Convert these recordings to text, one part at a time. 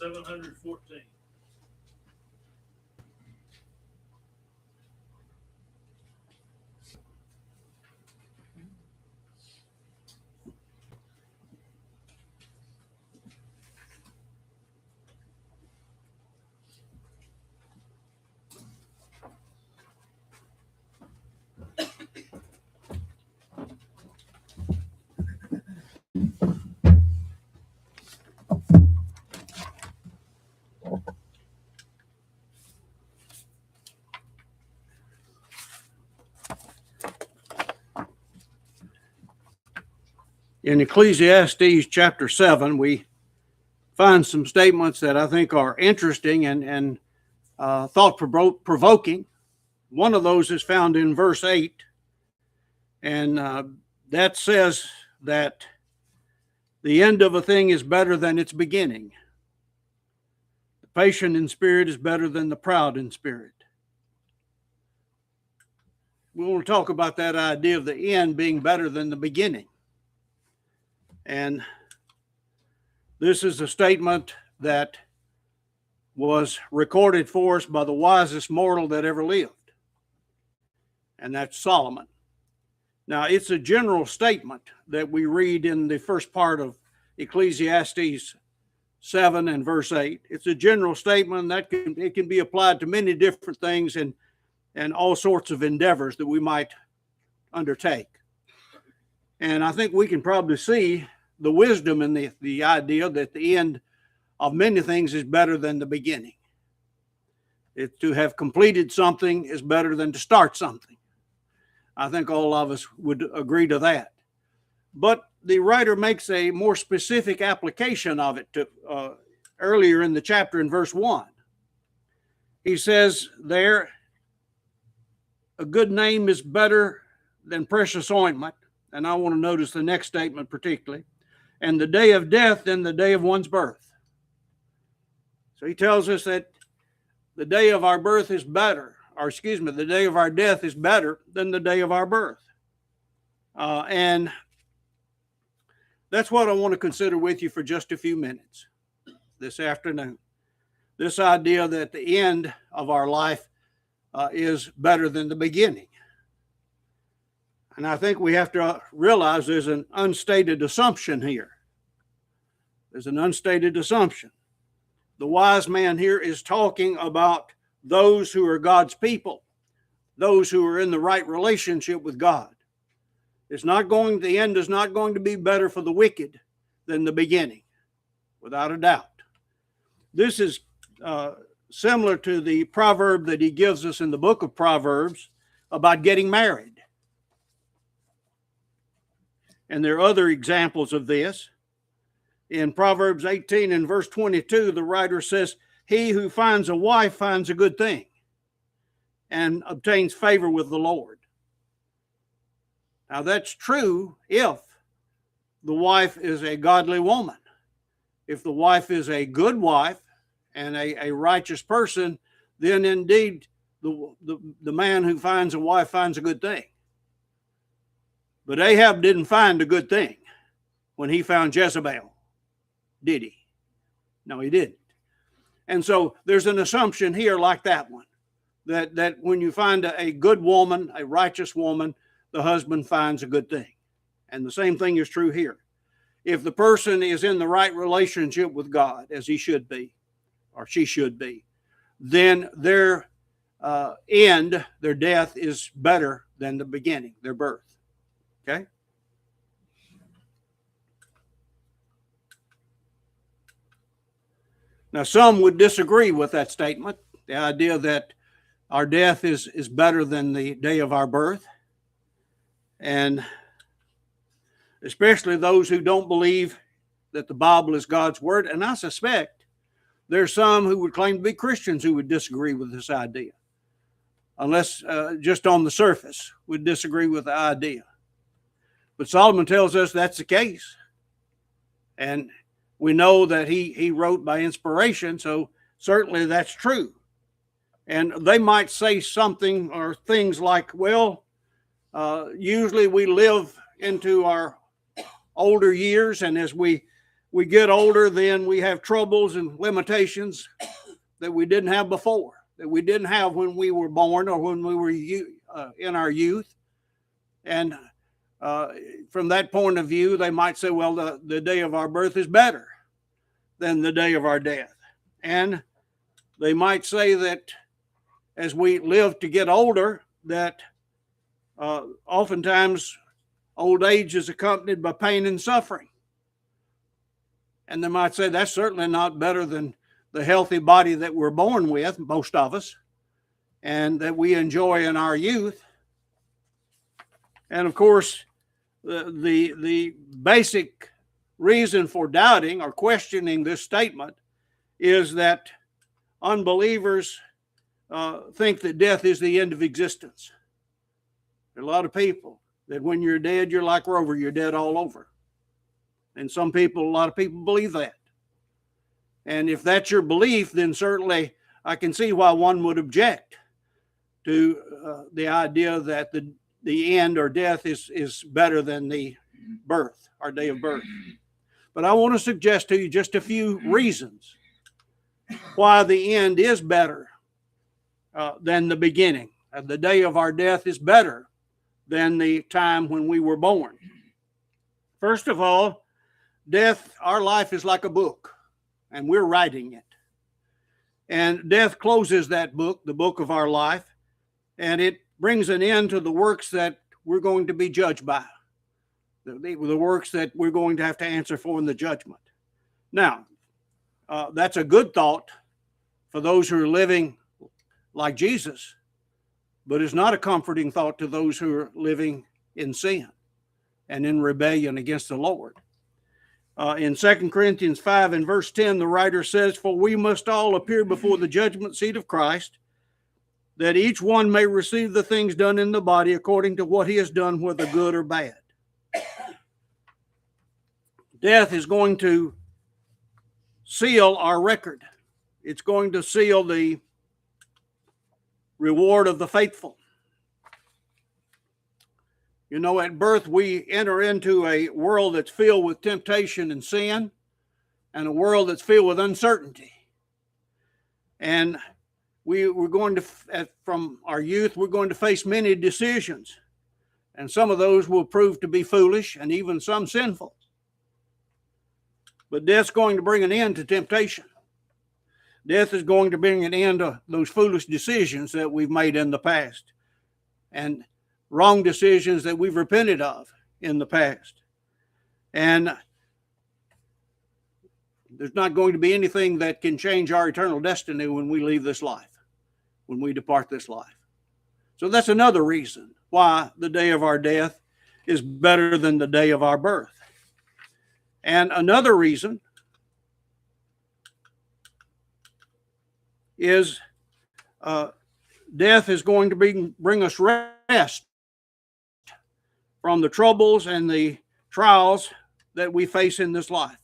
714. In Ecclesiastes chapter 7, we find some statements that I think are interesting and thought-provoking. One of those is found in verse 8, and that says that the end of a thing is better than its beginning. The patient in spirit is better than the proud in spirit. We want to talk about that idea of the end being better than the beginning. And this is a statement that was recorded for us by the wisest mortal that ever lived, and that's Solomon. Now, it's a general statement that we read in the first part of Ecclesiastes 7 and verse 8. It's a general statement that it can be applied to many different things and all sorts of endeavors that we might undertake. And I think we can probably see the wisdom in the idea that the end of many things is better than the beginning. To have completed something is better than to start something. I think all of us would agree to that. But the writer makes a more specific application of it earlier in the chapter in verse 1. He says there, a good name is better than precious ointment. And I want to notice the next statement particularly. And the day of death than the day of one's birth. So he tells us that the day of our birth is better, the day of our death is better than the day of our birth. And that's what I want to consider with you for just a few minutes this afternoon. This idea that the end of our life is better than the beginning. And I think we have to realize there's an unstated assumption here. There's an unstated assumption. The wise man here is talking about those who are God's people, those who are in the right relationship with God. The end is not going to be better for the wicked than the beginning, without a doubt. This is similar to the proverb that he gives us in the book of Proverbs about getting married. And there are other examples of this. In Proverbs 18 and verse 22, the writer says, he who finds a wife finds a good thing and obtains favor with the Lord. Now that's true if the wife is a godly woman. If the wife is a good wife and a righteous person, then indeed the man who finds a wife finds a good thing. But Ahab didn't find a good thing when he found Jezebel, did he? No, he didn't. And so there's an assumption here like that one, that when you find a good woman, a righteous woman, the husband finds a good thing. And the same thing is true here. If the person is in the right relationship with God, as he should be, or she should be, then their end, their death, is better than the beginning, their birth. Okay? Now, some would disagree with that statement, the idea that our death is better than the day of our birth. And especially those who don't believe that the Bible is God's word. And I suspect there's some who would claim to be Christians who would disagree with this idea, unless just on the surface would disagree with the idea. But Solomon tells us that's the case. And we know that he wrote by inspiration, so certainly that's true. And they might say something or things like, well, usually we live into our older years, and as we we get older, then we have troubles and limitations that we didn't have before, that we didn't have when we were born or when we were in our youth. And from that point of view, they might say, well, the day of our birth is better than the day of our death. And they might say that as we live to get older, that oftentimes old age is accompanied by pain and suffering. And they might say that's certainly not better than the healthy body that we're born with, most of us, and that we enjoy in our youth. And of course, the basic reason for doubting or questioning this statement is that unbelievers think that death is the end of existence. There are a lot of people that when you're dead, you're like Rover, you're dead all over. And a lot of people believe that. And if that's your belief, then certainly I can see why one would object to the idea that the end or death is better than the birth, our day of birth. But I want to suggest to you just a few reasons why the end is better than the beginning. The day of our death is better than the time when we were born. First of all, our life is like a book, and we're writing it. And death closes that book, the book of our life, and it brings an end to the works that we're going to be judged by, the works that we're going to have to answer for in the judgment. Now, that's a good thought for those who are living like Jesus, but it's not a comforting thought to those who are living in sin and in rebellion against the Lord. In 2 Corinthians 5 and verse 10, the writer says, "For we must all appear before the judgment seat of Christ, that each one may receive the things done in the body according to what he has done, whether good or bad." Death is going to seal our record. It's going to seal the reward of the faithful. You know, at birth, we enter into a world that's filled with temptation and sin, and a world that's filled with uncertainty. And we're going to, from our youth, we're going to face many decisions. And some of those will prove to be foolish and even some sinful. But death's going to bring an end to temptation. Death is going to bring an end to those foolish decisions that we've made in the past and wrong decisions that we've repented of in the past. And there's not going to be anything that can change our eternal destiny when we leave this life, when we depart this life. So that's another reason why the day of our death is better than the day of our birth. And another reason is death is going to bring us rest from the troubles and the trials that we face in this life.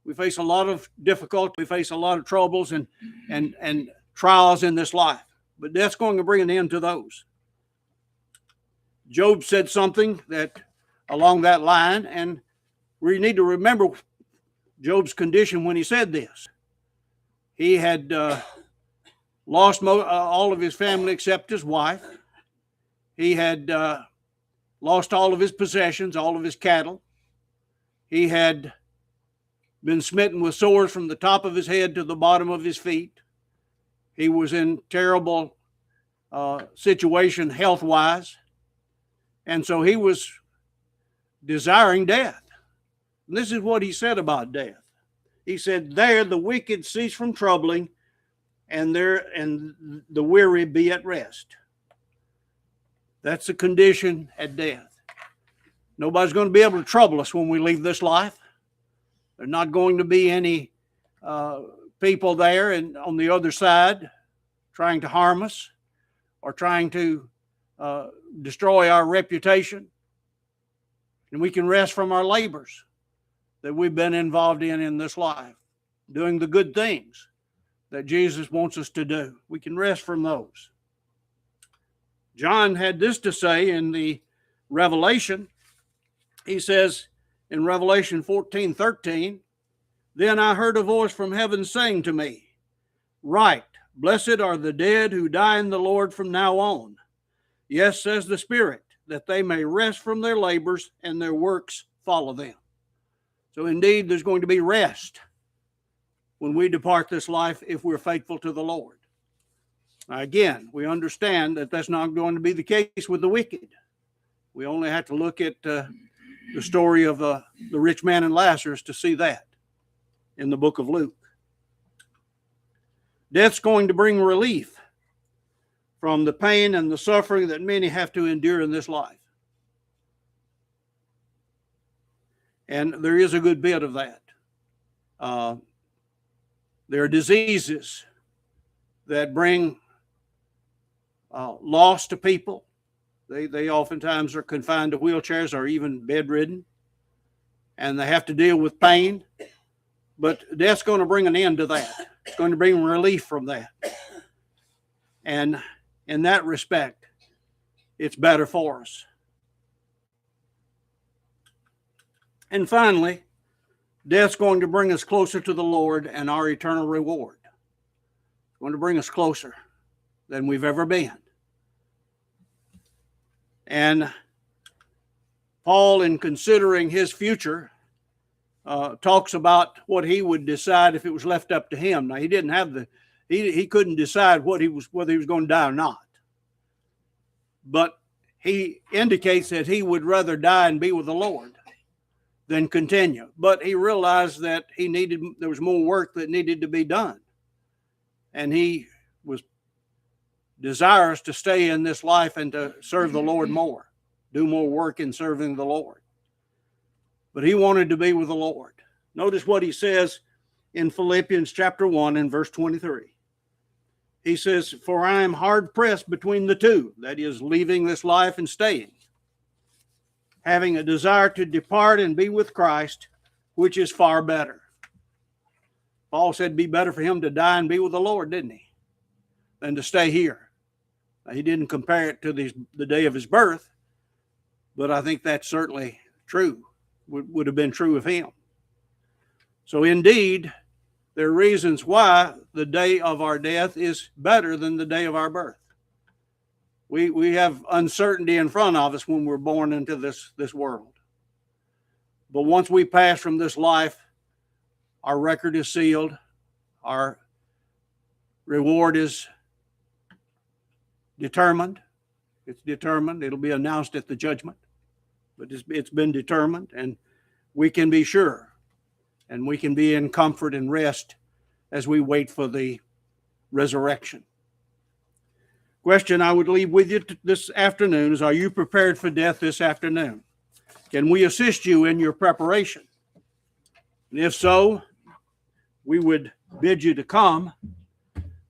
We face a lot of difficulty. We face a lot of troubles and trials in this life. But death's going to bring an end to those. Job said something that along that line, and we need to remember Job's condition when he said this. He had lost all of his family except his wife. He had lost all of his possessions, all of his cattle. He had been smitten with sores from the top of his head to the bottom of his feet. He was in terrible situation health-wise. And so he was desiring death. And this is what he said about death. He said, "There the wicked cease from troubling, and the weary be at rest." That's the condition at death. Nobody's going to be able to trouble us when we leave this life. There's not going to be any people there and on the other side trying to harm us or trying to destroy our reputation. And we can rest from our labors that we've been involved in this life, doing the good things that Jesus wants us to do. We can rest from those. John had this to say in the Revelation. He says in Revelation 14:13, Then I heard a voice from heaven saying to me, Write, blessed are the dead who die in the Lord from now on. Yes, says the Spirit, that they may rest from their labors and their works follow them. So indeed, there's going to be rest when we depart this life if we're faithful to the Lord. Now, again, we understand that that's not going to be the case with the wicked. We only have to look at the story of the rich man and Lazarus to see that in the book of Luke. Death's going to bring relief from the pain and the suffering that many have to endure in this life. And there is a good bit of that. There are diseases that bring loss to people. They oftentimes are confined to wheelchairs or even bedridden, and they have to deal with pain. But death's going to bring an end to that. It's going to bring relief from that. And in that respect, it's better for us. And finally, death's going to bring us closer to the Lord and our eternal reward. It's going to bring us closer than we've ever been. And Paul, in considering his future, talks about what he would decide if it was left up to him. Now, he didn't have he couldn't decide whether he was going to die or not. But he indicates that he would rather die and be with the Lord than continue. But he realized that there was more work that needed to be done. And he was desirous to stay in this life and to serve the Lord more, do more work in serving the Lord. But he wanted to be with the Lord. Notice what he says in Philippians chapter 1 and verse 23. He says, For I am hard pressed between the two, that is, leaving this life and staying, having a desire to depart and be with Christ, which is far better. Paul said it'd be better for him to die and be with the Lord, didn't he, than to stay here. Now, he didn't compare it to the day of his birth, but I think that's certainly true, would have been true of him. So indeed, there are reasons why the day of our death is better than the day of our birth. We have uncertainty in front of us when we're born into this world. But once we pass from this life, our record is sealed. Our reward is determined. It's determined. It'll be announced at the judgment. But it's been determined, and we can be sure. And we can be in comfort and rest as we wait for the resurrection. Question I would leave with you this afternoon is, are you prepared for death this afternoon? Can we assist you in your preparation? And if so, we would bid you to come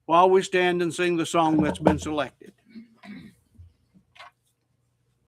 while we stand and sing the song that's been selected.